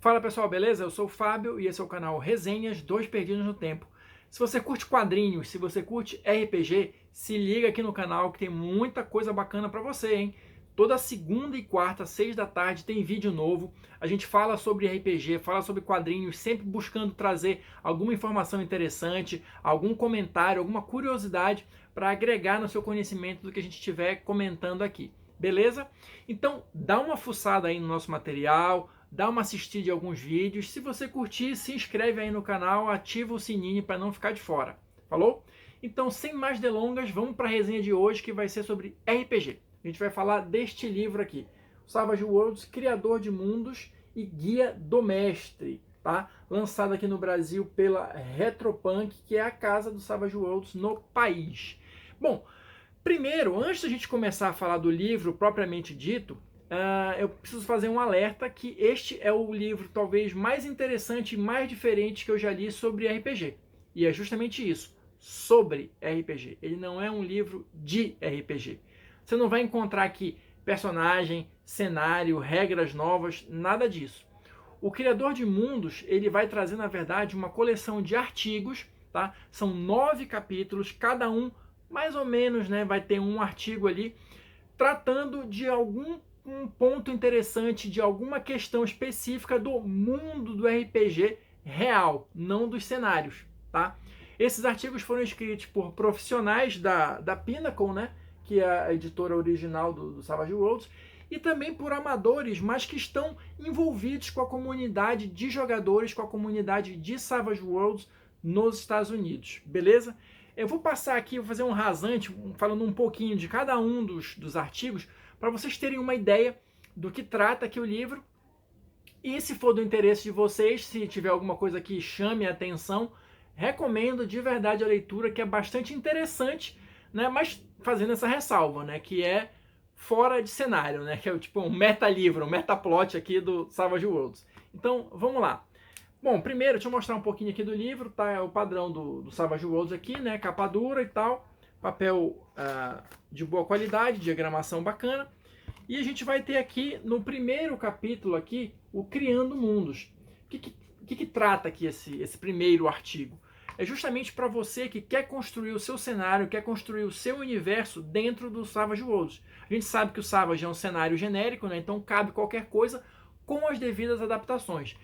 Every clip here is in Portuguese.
Fala pessoal, beleza? Eu sou o Fábio e esse é o canal Resenhas Dois Perdidos no Tempo. Se você curte quadrinhos, se você curte RPG, se liga aqui no canal que tem muita coisa bacana pra você, hein? Toda segunda e quarta, 6 da tarde, tem vídeo novo. A gente fala sobre RPG, fala sobre quadrinhos, sempre buscando trazer alguma informação interessante, algum comentário, alguma curiosidade para agregar no seu conhecimento do que a gente estiver comentando aqui. Beleza? Então, dá uma fuçada aí no nosso material, dá uma assistida em alguns vídeos. Se você curtir, se inscreve aí no canal, ativa o sininho para não ficar de fora. Falou? Então, sem mais delongas, vamos para a resenha de hoje que vai ser sobre RPG. A gente vai falar deste livro aqui, Savage Worlds, Criador de Mundos e Guia do Mestre, tá? Lançado aqui no Brasil pela Retropunk, que é a casa do Savage Worlds no país. Bom, primeiro, antes da gente começar a falar do livro propriamente dito, eu preciso fazer um alerta que este é o livro talvez mais interessante e mais diferente que eu já li sobre RPG. E é justamente isso, sobre RPG. Ele não é um livro de RPG. Você não vai encontrar aqui personagem, cenário, regras novas, nada disso. O Criador de Mundos, ele vai trazer, na verdade, uma coleção de artigos, tá? São 9 capítulos, cada um mais ou menos, né, vai ter um artigo ali tratando de algum ponto interessante, de alguma questão específica do mundo do RPG real, não dos cenários, tá? Esses artigos foram escritos por profissionais da Pinnacle, né, que é a editora original do Savage Worlds, e também por amadores, mas que estão envolvidos com a comunidade de jogadores, com a comunidade de Savage Worlds nos Estados Unidos, beleza? Eu vou passar aqui, vou fazer um rasante, falando um pouquinho de cada um dos artigos, para vocês terem uma ideia do que trata aqui o livro. E se for do interesse de vocês, se tiver alguma coisa que chame a atenção, recomendo de verdade a leitura, que é bastante interessante, né? Mas fazendo essa ressalva, né? Que é fora de cenário, né? Que é tipo um meta-livro, um meta-plot aqui do Savage Worlds. Então, vamos lá. Bom, primeiro, deixa eu mostrar um pouquinho aqui do livro, tá? É o padrão do Savage Worlds aqui, né? Capa dura e tal, papel de boa qualidade, diagramação bacana. E a gente vai ter aqui, no primeiro capítulo aqui, o Criando Mundos. O que trata aqui esse primeiro artigo? É justamente para você que quer construir o seu cenário, quer construir o seu universo dentro do Savage Worlds. A gente sabe que o Savage é um cenário genérico, né? Então cabe qualquer coisa com as devidas adaptações.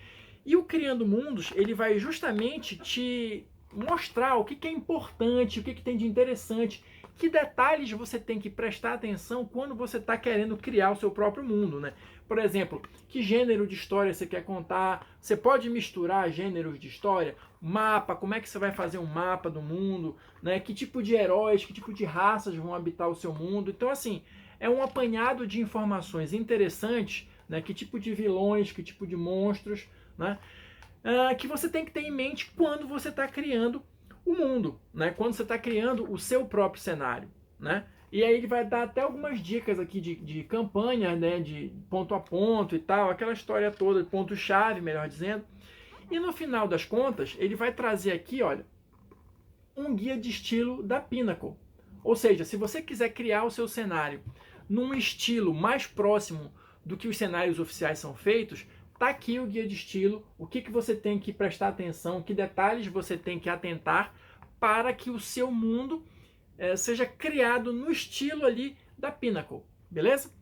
E o Criando Mundos, ele vai justamente te mostrar o que é importante, o que tem de interessante, que detalhes você tem que prestar atenção quando você está querendo criar o seu próprio mundo, né? Por exemplo, que gênero de história você quer contar? Você pode misturar gêneros de história? Mapa, como é que você vai fazer um mapa do mundo? Né? Que tipo de heróis, que tipo de raças vão habitar o seu mundo? Então, assim, é um apanhado de informações interessantes, né? Que tipo de vilões, que tipo de monstros, né? Que você tem que ter em mente quando você está criando o mundo, né? Quando você está criando o seu próprio cenário, né? E aí ele vai dar até algumas dicas aqui de campanha, né? De ponto a ponto e tal, aquela história toda, ponto-chave, melhor dizendo. E no final das contas, ele vai trazer aqui, olha, um guia de estilo da Pinnacle. Ou seja, se você quiser criar o seu cenário num estilo mais próximo do que os cenários oficiais são feitos, tá aqui o guia de estilo, o que você tem que prestar atenção, que detalhes você tem que atentar para que o seu mundo seja criado no estilo ali da Pinnacle, beleza?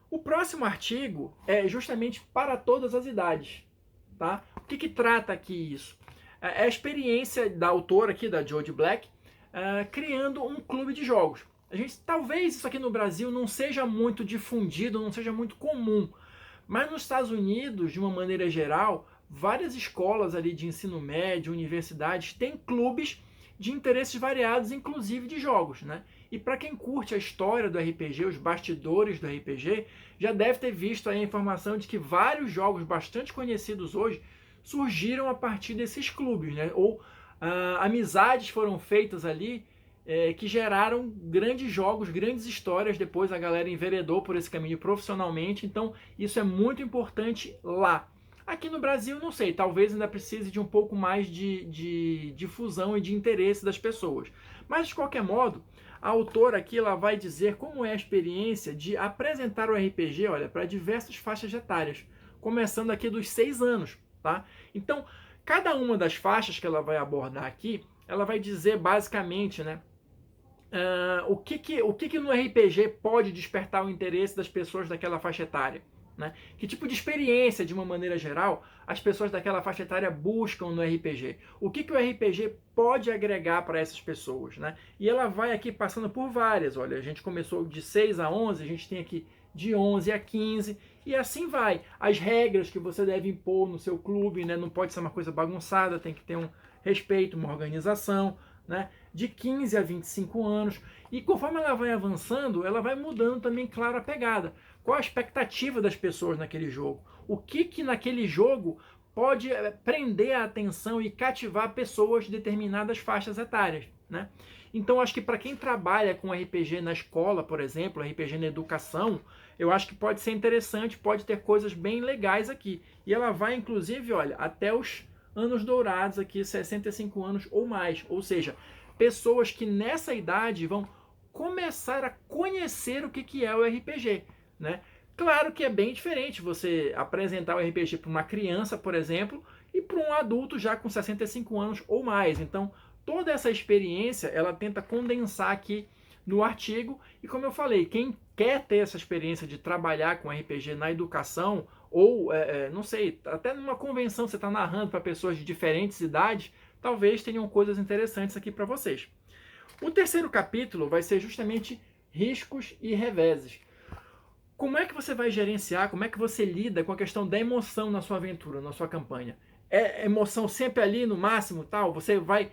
O próximo artigo é justamente para todas as idades, tá? O que trata aqui isso? É a experiência da autora aqui, da Jodie Black, criando um clube de jogos. Talvez isso aqui no Brasil não seja muito difundido, não seja muito comum, mas nos Estados Unidos, de uma maneira geral, várias escolas ali de ensino médio, universidades, têm clubes de interesses variados, inclusive de jogos, né? E para quem curte a história do RPG, os bastidores do RPG, já deve ter visto aí a informação de que vários jogos bastante conhecidos hoje surgiram a partir desses clubes, né? Ou amizades foram feitas ali que geraram grandes jogos, grandes histórias. Depois a galera enveredou por esse caminho profissionalmente, então isso é muito importante lá. Aqui no Brasil, não sei, talvez ainda precise de um pouco mais de difusão e de interesse das pessoas. Mas, de qualquer modo, a autora aqui ela vai dizer como é a experiência de apresentar o RPG, olha, para diversas faixas etárias, começando aqui dos 6 anos, tá? Então, cada uma das faixas que ela vai abordar aqui, ela vai dizer basicamente, né, o que no RPG pode despertar o interesse das pessoas daquela faixa etária. Né? Que tipo de experiência, de uma maneira geral, as pessoas daquela faixa etária buscam no RPG? O que o RPG pode agregar para essas pessoas? Né? E ela vai aqui passando por várias. Olha, a gente começou de 6 a 11, a gente tem aqui de 11 a 15, e assim vai. As regras que você deve impor no seu clube, né? Não pode ser uma coisa bagunçada, tem que ter um respeito, uma organização, né? De 15 a 25 anos. E conforme ela vai avançando, ela vai mudando também, claro, a pegada. Qual a expectativa das pessoas naquele jogo? O que naquele jogo pode prender a atenção e cativar pessoas de determinadas faixas etárias, né? Então, acho que para quem trabalha com RPG na escola, por exemplo, RPG na educação, eu acho que pode ser interessante, pode ter coisas bem legais aqui. E ela vai, inclusive, olha, até os anos dourados aqui, 65 anos ou mais. Ou seja, pessoas que nessa idade vão começar a conhecer o que é o RPG, né? Claro que é bem diferente você apresentar o RPG para uma criança, por exemplo, e para um adulto já com 65 anos ou mais. Então, toda essa experiência, ela tenta condensar aqui no artigo. E como eu falei, quem quer ter essa experiência de trabalhar com RPG na educação, ou, não sei, até numa convenção você está narrando para pessoas de diferentes idades, talvez tenham coisas interessantes aqui para vocês. O terceiro capítulo vai ser justamente riscos e reveses. Como é que você vai gerenciar, como é que você lida com a questão da emoção na sua aventura, na sua campanha? É emoção sempre ali no máximo, tal? Você vai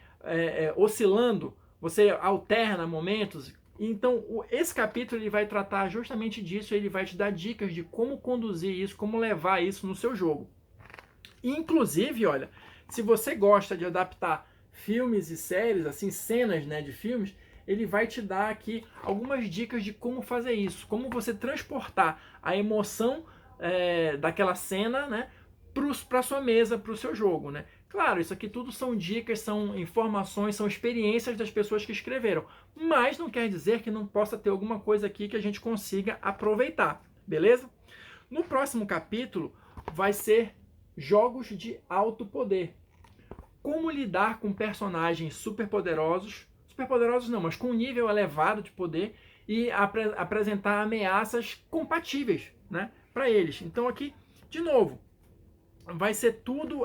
oscilando, você alterna momentos? Então, esse capítulo ele vai tratar justamente disso, ele vai te dar dicas de como conduzir isso, como levar isso no seu jogo. Inclusive, olha, se você gosta de adaptar filmes e séries, assim, cenas, né, de filmes, ele vai te dar aqui algumas dicas de como fazer isso, como você transportar a emoção daquela cena, né, para sua mesa, para o seu jogo, né? Claro, isso aqui tudo são dicas, são informações, são experiências das pessoas que escreveram, mas não quer dizer que não possa ter alguma coisa aqui que a gente consiga aproveitar, beleza? No próximo capítulo vai ser jogos de alto poder. Como lidar com personagens superpoderosos não, mas com um nível elevado de poder e apresentar ameaças compatíveis, né, para eles. Então aqui, de novo, vai ser tudo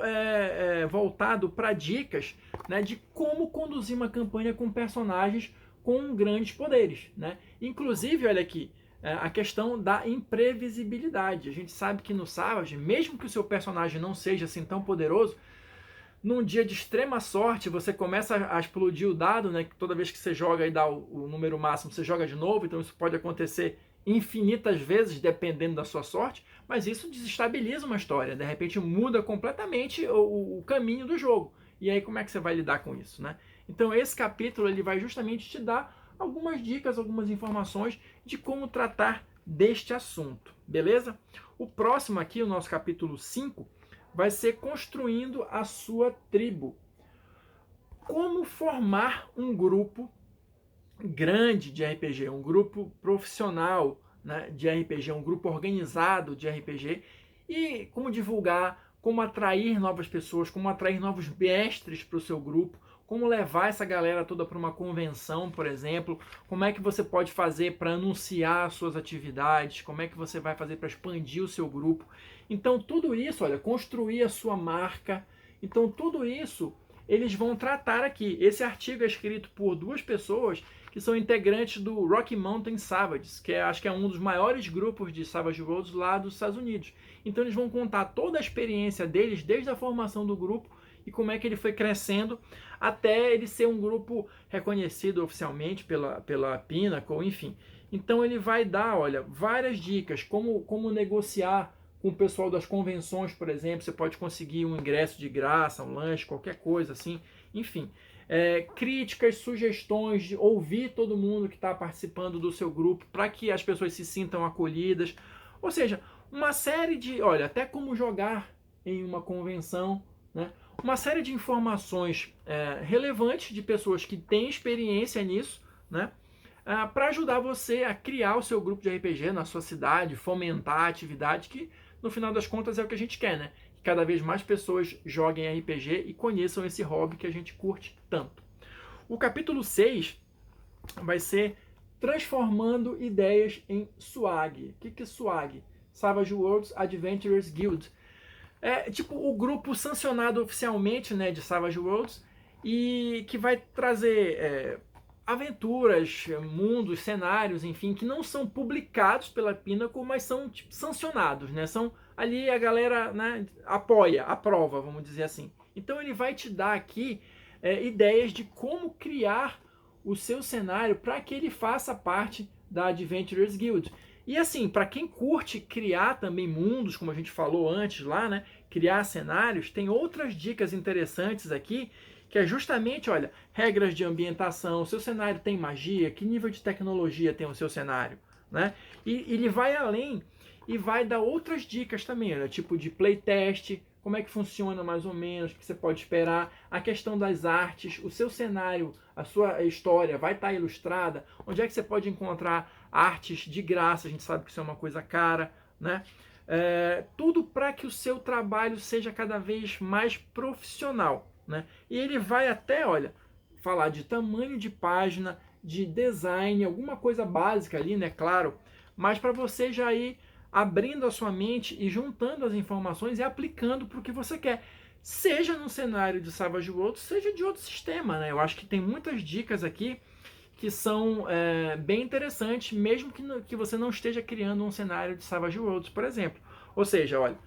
voltado para dicas, né, de como conduzir uma campanha com personagens com grandes poderes, né? Inclusive, olha aqui, a questão da imprevisibilidade. A gente sabe que no Savage, mesmo que o seu personagem não seja assim tão poderoso, num dia de extrema sorte, você começa a explodir o dado, né? Toda vez que você joga e dá o número máximo, você joga de novo, então isso pode acontecer infinitas vezes, dependendo da sua sorte, mas isso desestabiliza uma história, de repente muda completamente o caminho do jogo. E aí como é que você vai lidar com isso, né? Então esse capítulo ele vai justamente te dar algumas dicas, algumas informações de como tratar deste assunto, beleza? O próximo aqui, o nosso capítulo 5, vai ser construindo a sua tribo. Como formar um grupo grande de RPG, um grupo profissional, né, de RPG, um grupo organizado de RPG, e como divulgar, como atrair novas pessoas, como atrair novos mestres para o seu grupo, como levar essa galera toda para uma convenção, por exemplo, como é que você pode fazer para anunciar suas atividades, como é que você vai fazer para expandir o seu grupo. Então tudo isso, olha, construir a sua marca, então tudo isso eles vão tratar aqui. Esse artigo é escrito por duas pessoas que são integrantes do Rocky Mountain Savages, que acho que é um dos maiores grupos de Savage Worlds lá dos Estados Unidos. Então eles vão contar toda a experiência deles, desde a formação do grupo e como é que ele foi crescendo até ele ser um grupo reconhecido oficialmente pela Pinnacle, enfim. Então ele vai dar, olha, várias dicas, como negociar com o pessoal das convenções, por exemplo, você pode conseguir um ingresso de graça, um lanche, qualquer coisa assim, enfim. Críticas, sugestões, de ouvir todo mundo que está participando do seu grupo para que as pessoas se sintam acolhidas. Ou seja, uma série de, olha, até como jogar em uma convenção, né? Uma série de informações relevantes de pessoas que têm experiência nisso, né? Para ajudar você a criar o seu grupo de RPG na sua cidade, fomentar atividades que no final das contas é o que a gente quer, né? Que cada vez mais pessoas joguem RPG e conheçam esse hobby que a gente curte tanto. O capítulo 6 vai ser transformando ideias em swag. O que é swag? Savage Worlds Adventurers Guild. É tipo o grupo sancionado oficialmente, né, de Savage Worlds, e que vai trazer aventuras, mundos, cenários, enfim, que não são publicados pela Pinnacle, mas são tipo, sancionados, né? São ali a galera, né, apoia, aprova, vamos dizer assim. Então ele vai te dar aqui ideias de como criar o seu cenário para que ele faça parte da Adventurers Guild. E assim, para quem curte criar também mundos, como a gente falou antes lá, né? Criar cenários, tem outras dicas interessantes aqui, que é justamente, olha, regras de ambientação, o seu cenário tem magia, que nível de tecnologia tem o seu cenário, né? E ele vai além e vai dar outras dicas também, olha, tipo de playtest, como é que funciona mais ou menos, o que você pode esperar, a questão das artes, o seu cenário, a sua história vai estar ilustrada, onde é que você pode encontrar artes de graça, a gente sabe que isso é uma coisa cara, né? Tudo para que o seu trabalho seja cada vez mais profissional, né? E ele vai até, olha, falar de tamanho de página, de design, alguma coisa básica ali, né? Claro, mas para você já ir abrindo a sua mente e juntando as informações e aplicando para o que você quer. Seja no cenário de Savage Worlds, seja de outro sistema, né? Eu acho que tem muitas dicas aqui que são bem interessantes, mesmo que você não esteja criando um cenário de Savage Worlds, por exemplo. Ou seja, olha,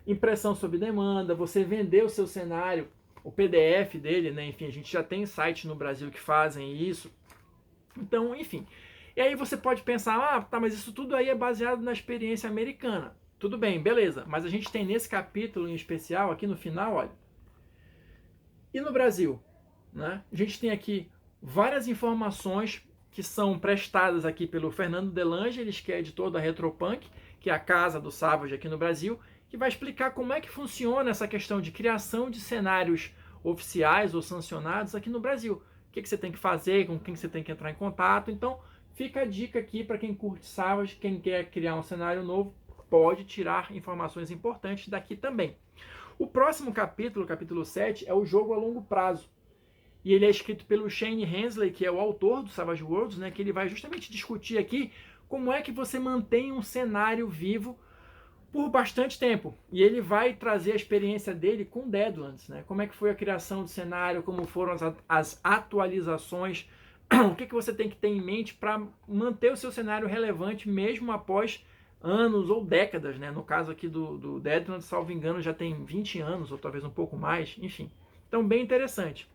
impressão sob demanda, você vender o seu cenário, o PDF dele, né? Enfim, a gente já tem sites no Brasil que fazem isso. Então, enfim. E aí você pode pensar, tá, mas isso tudo aí é baseado na experiência americana. Tudo bem, beleza. Mas a gente tem nesse capítulo em especial, aqui no final, olha. E no Brasil? Né? A gente tem aqui várias informações que são prestadas aqui pelo Fernando Delangeles, que é editor da Retropunk, que é a casa do Savage aqui no Brasil, que vai explicar como é que funciona essa questão de criação de cenários oficiais ou sancionados aqui no Brasil. O que você tem que fazer, com quem você tem que entrar em contato. Então, fica a dica aqui para quem curte Savage, quem quer criar um cenário novo, pode tirar informações importantes daqui também. O próximo capítulo, capítulo 7, é o jogo a longo prazo. E ele é escrito pelo Shane Hensley, que é o autor do Savage Worlds, né, que ele vai justamente discutir aqui como é que você mantém um cenário vivo por bastante tempo. E ele vai trazer a experiência dele com Deadlands, né? Como é que foi a criação do cenário, como foram as atualizações, o que você tem que ter em mente para manter o seu cenário relevante mesmo após anos ou décadas, né? No caso aqui do Deadlands, salvo engano, já tem 20 anos, ou talvez um pouco mais, enfim. Então, bem interessante.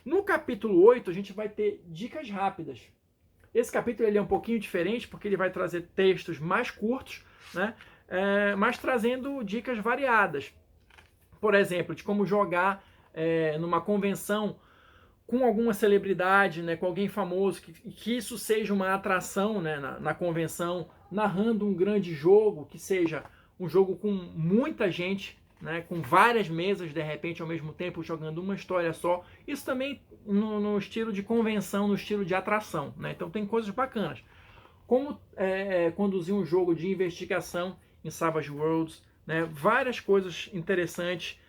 No capítulo 8, a gente vai ter dicas rápidas. Esse capítulo ele é um pouquinho diferente, porque ele vai trazer textos mais curtos, né? Mas trazendo dicas variadas. Por exemplo, de como jogar numa convenção com alguma celebridade, né, com alguém famoso, que isso seja uma atração, né, na convenção, narrando um grande jogo, que seja um jogo com muita gente, né, com várias mesas, de repente, ao mesmo tempo, jogando uma história só. Isso também no estilo de convenção, no estilo de atração. Né? Então tem coisas bacanas. Como conduzir um jogo de investigação em Savage Worlds, né? Várias coisas interessantes.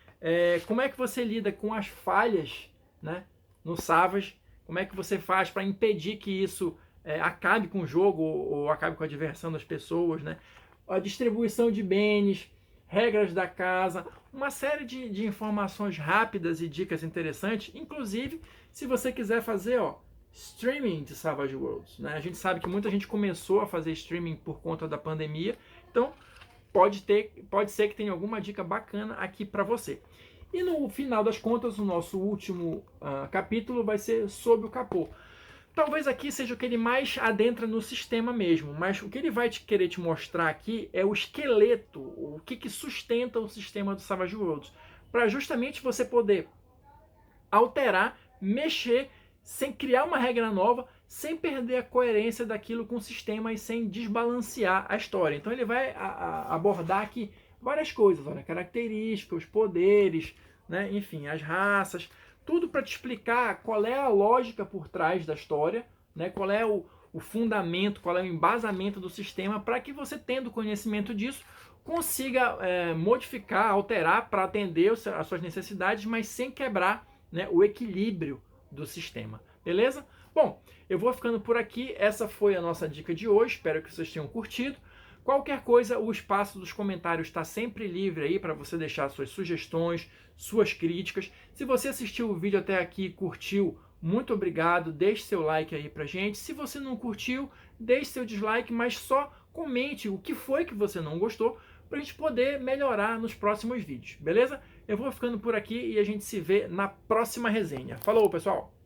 Como é que você lida com as falhas, né, no Savage? Como é que você faz para impedir que isso acabe com o jogo ou acabe com a diversão das pessoas, né? A distribuição de bens, regras da casa, uma série de informações rápidas e dicas interessantes, inclusive se você quiser fazer streaming de Savage Worlds. Né? A gente sabe que muita gente começou a fazer streaming por conta da pandemia, então pode ser que tenha alguma dica bacana aqui para você. E no final das contas, o nosso último capítulo vai ser sobre o capô. Talvez aqui seja o que ele mais adentra no sistema mesmo, mas o que ele vai querer te mostrar aqui é o esqueleto, o que sustenta o sistema do Savage Worlds, para justamente você poder alterar, mexer, sem criar uma regra nova, sem perder a coerência daquilo com o sistema e sem desbalancear a história. Então ele vai abordar aqui várias coisas, olha, características, os poderes, né, enfim, as raças, tudo para te explicar qual é a lógica por trás da história, né? Qual é o fundamento, qual é o embasamento do sistema, para que você, tendo conhecimento disso, consiga modificar, alterar para atender as suas necessidades, mas sem quebrar, né, o equilíbrio do sistema. Beleza? Bom, eu vou ficando por aqui. Essa foi a nossa dica de hoje. Espero que vocês tenham curtido. Qualquer coisa, o espaço dos comentários está sempre livre aí para você deixar suas sugestões, suas críticas. Se você assistiu o vídeo até aqui e curtiu, muito obrigado. Deixe seu like aí pra gente. Se você não curtiu, deixe seu dislike, mas só comente o que foi que você não gostou para a gente poder melhorar nos próximos vídeos, beleza? Eu vou ficando por aqui e a gente se vê na próxima resenha. Falou, pessoal!